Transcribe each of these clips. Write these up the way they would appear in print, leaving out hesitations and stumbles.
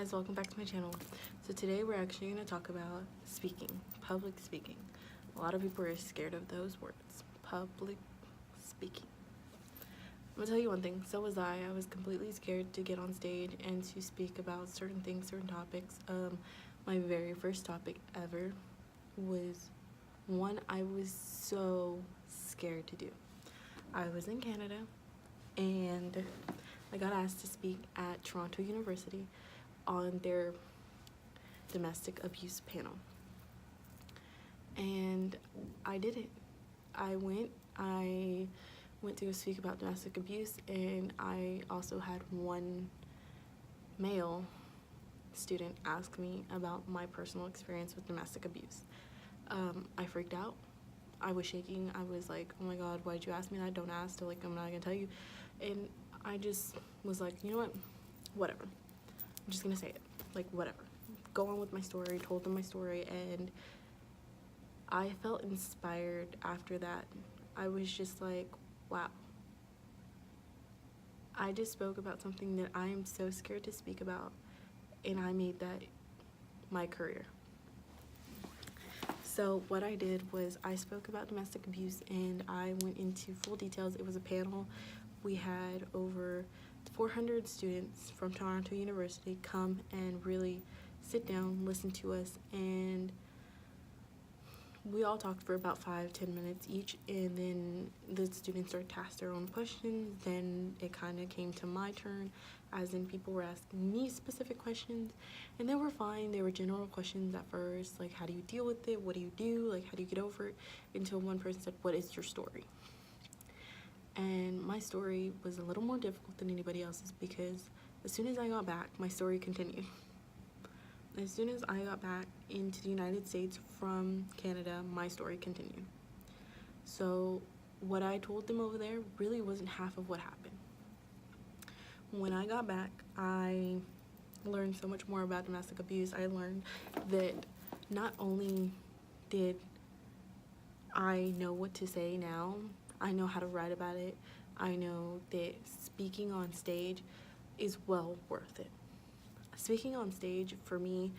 guys, welcome back to my channel. So today we're actually going to talk about speaking, public speaking. A lot of people are scared of those words, public speaking. I'm going to tell you one thing, so was I. I was completely scared to get on stage and to speak about certain things, certain topics. My very first topic ever was one I was so scared to do. I was in Canada and I got asked to speak at Toronto University on their domestic abuse panel. And I did it. I went to go speak about domestic abuse, and I also had one male student ask me about my personal experience with domestic abuse. I freaked out. I was shaking. I was like, oh my god, why'd you ask me that? Don't ask. Like, I'm not gonna tell you. And I just was like, you know what, whatever, I'm just gonna say it, like, whatever, go on with my story. Told them my story, and I felt inspired after that. I was just like, wow, I just spoke about something that I am so scared to speak about, and I made that my career. So what I did was I spoke about domestic abuse, and I went into full details. It was a panel. We had over 400 students from Toronto University come and really sit down, listen to us, and we all talked for about 5-10 minutes each, and then the students started to ask their own questions. Then it kind of came to my turn, as in people were asking me specific questions, and they were fine. They were general questions at first, like, how do you deal with it, what do you do, like, how do you get over it, until one person said, what is your story? And my story was a little more difficult than anybody else's, because as soon as I got back, my story continued. As soon as I got back into the United States from Canada, my story continued. So what I told them over there really wasn't half of what happened. When I got back, I learned so much more about domestic abuse. I learned that not only did I know what to say now, I know how to write about it. I know that speaking on stage is well worth it. Speaking on stage for me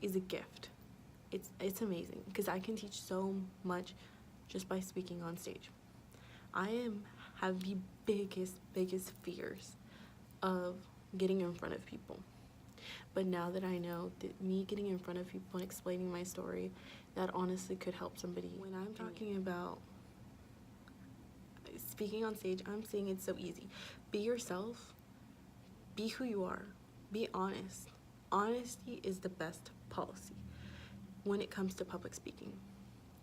is a gift. It's amazing because I can teach so much just by speaking on stage. I have the biggest fears of getting in front of people. But now that I know that me getting in front of people and explaining my story, that honestly could help somebody. When I'm talking about speaking on stage, I'm saying it's so easy. Be yourself. Be who you are. Be honest. Honesty is the best policy when it comes to public speaking.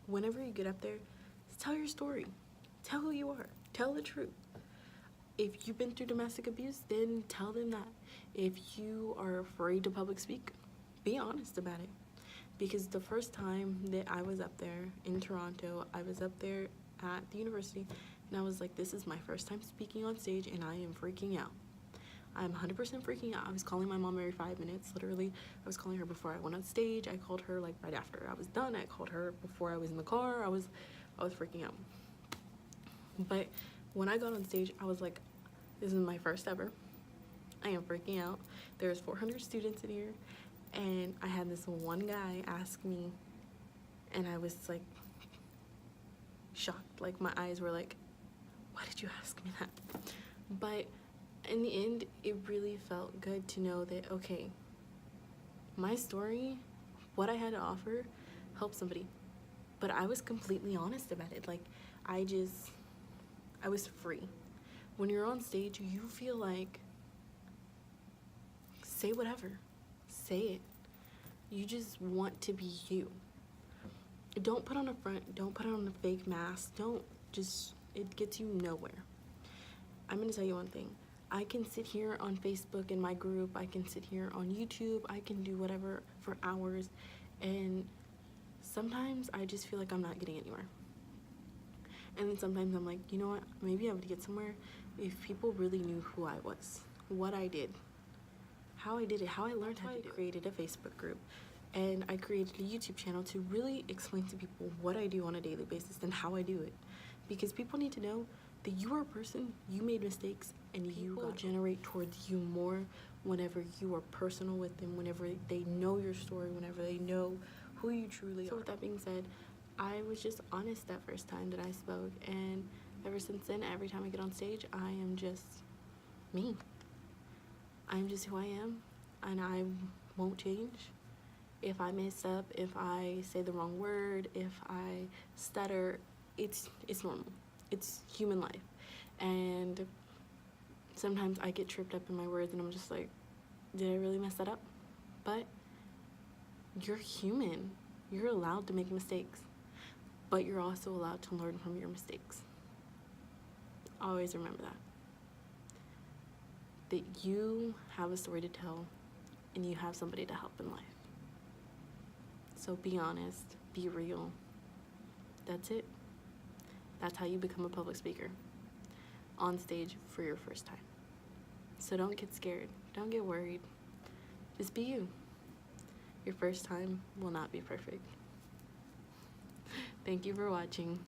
Whenever you get up there, tell your story. Tell who you are. Tell the truth. If you've been through domestic abuse, then tell them that. If you are afraid to public speak, be honest about it. Because the first time that I was up there in Toronto, I was up there at the university, and I was like, this is my first time speaking on stage, and I am freaking out. I'm 100% freaking out. I was calling my mom every 5 minutes, literally. I was calling her before I went on stage. I called her like right after I was done. I called her before I was in the car. I was freaking out. But when I got on stage, I was like, this is my first ever. I am freaking out. There's 400 students in here, and I had this one guy ask me, and I was like shocked. Like, my eyes were like, why did you ask me that? But in the end, it really felt good to know that, okay, my story, what I had to offer, helped somebody. But I was completely honest about it. Like, I was free. When you're on stage, you feel like, say whatever. Say it. You just want to be you. Don't put on a front. Don't put on a fake mask. It gets you nowhere. I'm gonna tell you one thing. I can sit here on Facebook in my group. I can sit here on YouTube. I can do whatever for hours. And sometimes I just feel like I'm not getting anywhere. And then sometimes I'm like, you know what? Maybe I would get somewhere if people really knew who I was, what I did, how I did it, how I learned how to do it. I created a Facebook group, and I created a YouTube channel to really explain to people what I do on a daily basis and how I do it. Because people need to know that you are a person, you made mistakes, and you will generate towards you more whenever you are personal with them, whenever they know your story, whenever they know who you truly are. So with that being said, I was just honest that first time that I spoke, and ever since then, every time I get on stage, I am just me. I'm just who I am, and I won't change. If I mess up, if I say the wrong word, if I stutter, it's normal. It's human life. And sometimes I get tripped up in my words and I'm just like, did I really mess that up? But you're human. You're allowed to make mistakes, but you're also allowed to learn from your mistakes. Always remember that you have a story to tell and you have somebody to help in life. So be honest, be real. That's it. That's how you become a public speaker on stage for your first time. So don't get scared. Don't get worried. Just be you. Your first time will not be perfect. Thank you for watching.